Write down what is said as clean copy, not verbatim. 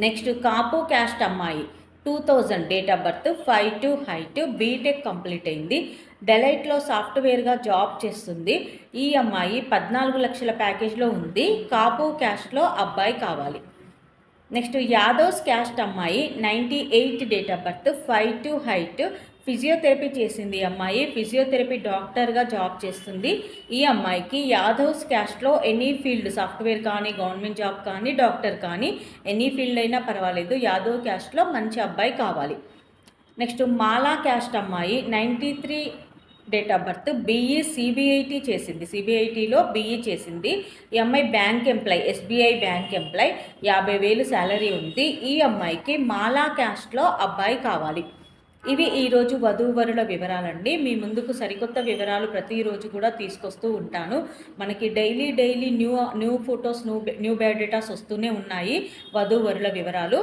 Next కాపు caste అమ్మాయి 2000 date of birth, 5'2" height, B Tech complete అయింది. డెలైట్లో సాఫ్ట్వేర్గా జాబ్ చేస్తుంది. ఈ అమ్మాయి 14 లక్షల ప్యాకేజ్లో ఉంది. కాపు క్యాస్ట్లో అబ్బాయి కావాలి. నెక్స్ట్ యాదవ్స్ క్యాస్ట్ అమ్మాయి 98 date of birth, 5'2" height, physiotherapy చేసింది. ఈ అమ్మాయి ఫిజియోథెరపీ డాక్టర్గా జాబ్ చేస్తుంది. ఈ అమ్మాయికి యాదవ్స్ క్యాస్ట్లో ఎనీ ఫీల్డ్, సాఫ్ట్వేర్ కానీ, గవర్నమెంట్ జాబ్ కానీ, డాక్టర్ కానీ, ఎనీ ఫీల్డ్ అయినా పర్వాలేదు, యాదవ్ క్యాస్ట్లో మంచి అబ్బాయి కావాలి. నెక్స్ట్ మాలా క్యాస్ట్ అమ్మాయి 93 date of birth, BE CBIT చేసింది. సిబిఐటిలో బీఈ చేసింది. ఈ అమ్మాయి bank employee, SBI bank employee, 50,000 salary ఉంది. ఈ అమ్మాయికి మాలా క్యాస్ట్లో అబ్బాయి కావాలి. ఇవి ఈరోజు వధూవరుల వివరాలండి. మీ ముందుకు సరికొత్త వివరాలు ప్రతిరోజు కూడా తీసుకొస్తూ ఉంటాను. మనకి daily new photos, new biodatas వస్తూనే ఉన్నాయి వధూవరుల వివరాలు.